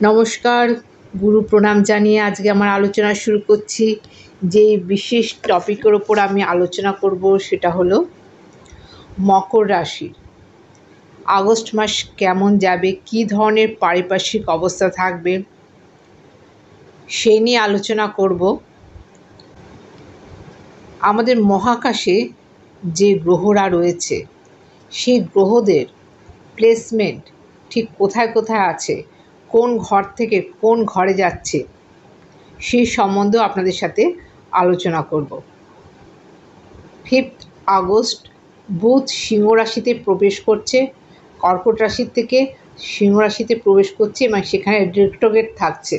নমস্কার, গুরু প্রণাম জানিয়ে আজকে আমার আলোচনা শুরু করছি। যে বিশেষ টপিকের ওপর আমি আলোচনা করব সেটা হলো মকর রাশি। আগস্ট মাস কেমন যাবে, কী ধরনের পারিপার্শ্বিক অবস্থা থাকবে সেই নিয়ে আলোচনা করব। আমাদের মহাকাশে যে গ্রহরা রয়েছে সেই গ্রহদের প্লেসমেন্ট ঠিক কোথায় কোথায় আছে, কোন ঘর থেকে কোন ঘরে যাচ্ছে সেই সম্বন্ধেও আপনাদের সাথে আলোচনা করব। 5 আগস্ট বুধ সিংহ রাশিতে প্রবেশ করছে, কর্কট রাশির থেকে সিংহ রাশিতে প্রবেশ করছে এবং সেখানে রেট্রোগ্রেড থাকছে।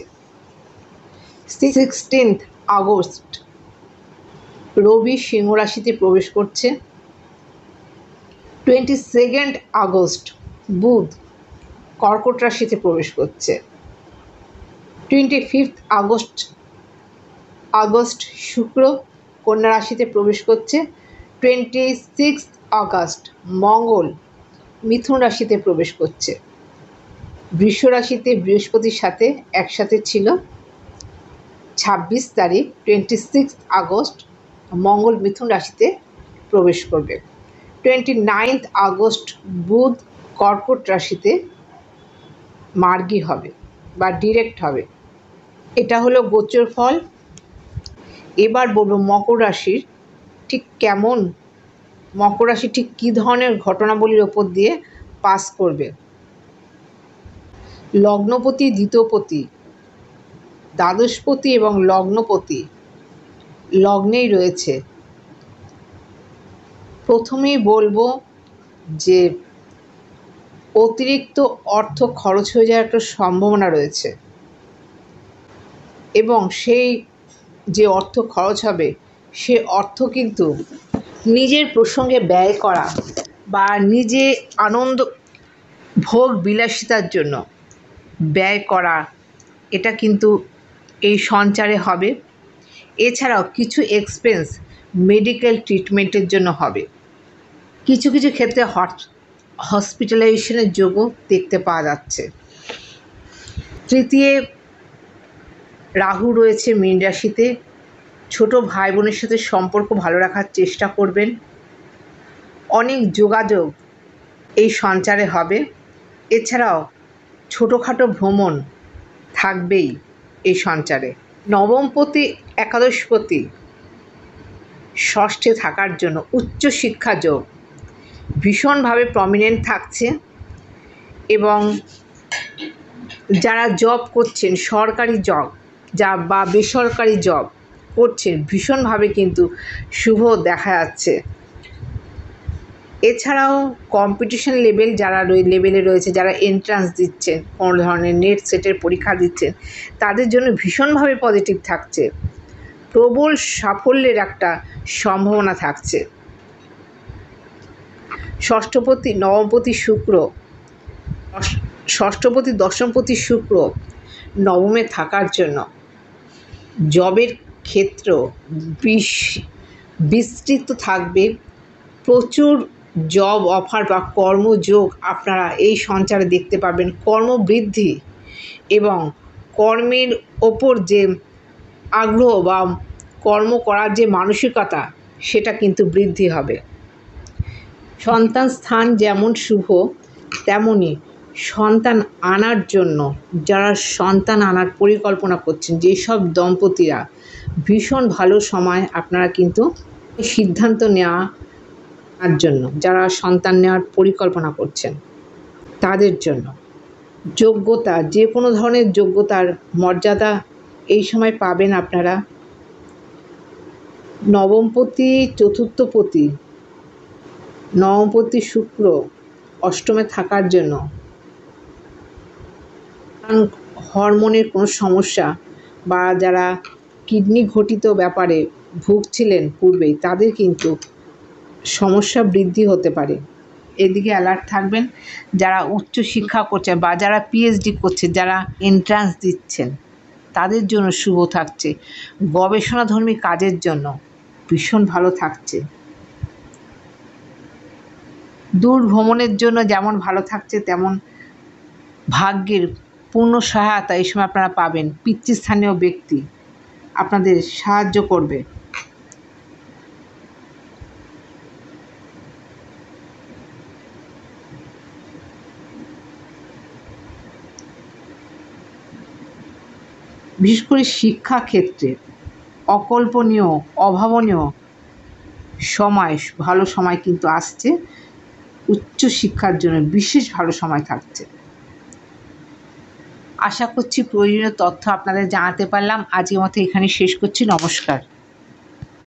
16 আগস্ট রবি সিংহ রাশিতে প্রবেশ করছে। 22 আগস্ট বুধ কর্কট রাশিতে প্রবেশ করছে। 25 আগস্ট শুক্র কন্যা রাশিতে প্রবেশ করছে। 26 আগস্ট মঙ্গল মিথুন রাশিতে প্রবেশ করছে। বৃষ রাশিতে বৃহস্পতির সাথে একসাথে ছিল। 26 তারিখ 26 আগস্ট মঙ্গল মিথুন রাশিতে প্রবেশ করবে। 29 আগস্ট বুধ কর্কট রাশিতে মার্গী হবে বা ডিরেক্ট হবে। এটা হলো গোচর ফল। এবার বলবো মকর রাশির ঠিক কেমন, মকর রাশি ঠিক কী ধরনের ঘটনাবলীর ওপর দিয়ে পাস করবে। লগ্নপতি, দ্বিতীয়পতি, দ্বাদশপতি এবং লগ্নপতি লগ্নেই রয়েছে। প্রথমেই বলবো যে অতিরিক্ত অর্থ খরচ হয়ে যাওয়ার একটা সম্ভাবনা রয়েছে এবং সেই যে অর্থ খরচ হবে সে অর্থ কিন্তু নিজের প্রসঙ্গে ব্যয় করা বা নিজে আনন্দ ভোগ বিলাসিতার জন্য ব্যয় করা, এটা কিন্তু এই সঞ্চারে হবে। এছাড়াও কিছু এক্সপেন্স মেডিকেল ট্রিটমেন্টের জন্য হবে। কিছু কিছু ক্ষেত্রে হসপিটালাইজেশনের যোগও দেখতে পাওয়া যাচ্ছে। তৃতীয় রাহু রয়েছে মীন রাশিতে। ছোট ভাই বোনের সাথে সম্পর্ক ভালো রাখার চেষ্টা করবেন। অনেক যোগাযোগ এই সঞ্চারে হবে। এছাড়াও ছোটোখাটো ভ্রমণ থাকবেই এই সঞ্চারে। নবমপতি একাদশপতি ষষ্ঠে থাকার জন্য উচ্চশিক্ষা যোগ ভীষণভাবে প্রমিনেন্ট থাকছে এবং যারা জব করছেন, সরকারি জব বা বেসরকারি জব করছেন, ভীষণভাবে কিন্তু শুভ দেখা যাচ্ছে। এছাড়াও কম্পিটিশন লেভেল যারা লেভেলে রয়েছে, যারা এন্ট্রান্স দিচ্ছেন, কোনো ধরনের নেট সেটের পরীক্ষা দিচ্ছেন, তাদের জন্য ভীষণভাবে পজিটিভ থাকছে। প্রবল সাফল্যের একটা সম্ভাবনা থাকছে। ষষ্ঠপতি নবমপতি শুক্র, ষষ্ঠপতি দশমপতি শুক্র নবমে থাকার জন্য জবের ক্ষেত্র বিস্তৃত থাকবে। প্রচুর জব অফার বা কর্মযোগ আপনারা এই সঞ্চারে দেখতে পাবেন। কর্মবৃদ্ধি এবং কর্মের ওপর যে আগ্রহ বা কর্ম করার যে মানসিকতা সেটা কিন্তু বৃদ্ধি হবে। সন্তান স্থান যেমন শুভ, তেমনই সন্তান আনার জন্য যারা সন্তান আনার পরিকল্পনা করছেন, যেসব দম্পতিরা ভীষণ ভালো সময় আপনারা কিন্তু সিদ্ধান্ত নেওয়ার জন্য, যারা সন্তান নেওয়ার পরিকল্পনা করছেন তাদের জন্য যোগ্যতা, যে কোনো ধরনের যোগ্যতার মর্যাদা এই সময় পাবেন আপনারা। নবমপতি চতুর্থপতি নবমপতি শুক্র অষ্টমে থাকার জন্য হরমোনের কোনো সমস্যা বা যারা কিডনি ঘটিত ব্যাপারে ভুগছিলেন পূর্বেই, তাদের কিন্তু সমস্যা বৃদ্ধি হতে পারে। এদিকে অ্যালার্ট থাকবেন। যারা উচ্চশিক্ষা করছে বা যারা পিএইচডি করছে, যারা এন্ট্রান্স দিচ্ছেন, তাদের জন্য শুভ থাকছে। গবেষণাধর্মী কাজের জন্য ভীষণ ভালো থাকছে। দূর ভ্রমণের জন্য যেমন ভালো থাকছে, তেমন ভাগ্যের পূর্ণ সহায়তা এই সময় আপনারা পাবেন। পিতৃস্থানীয় ব্যক্তি আপনাদের সাহায্য করবে। বিশেষ করে শিক্ষাক্ষেত্রে অকল্পনীয়, অভাবনীয় সময়, ভালো সময় কিন্তু আসছে। উচ্চশিক্ষার জন্য বিশেষ ভালো সময় থাকছে। আশা করছি প্রয়োজনীয় তথ্য আপনাদের জানাতে পারলাম। আজকের মতো এখানে শেষ করছি। নমস্কার।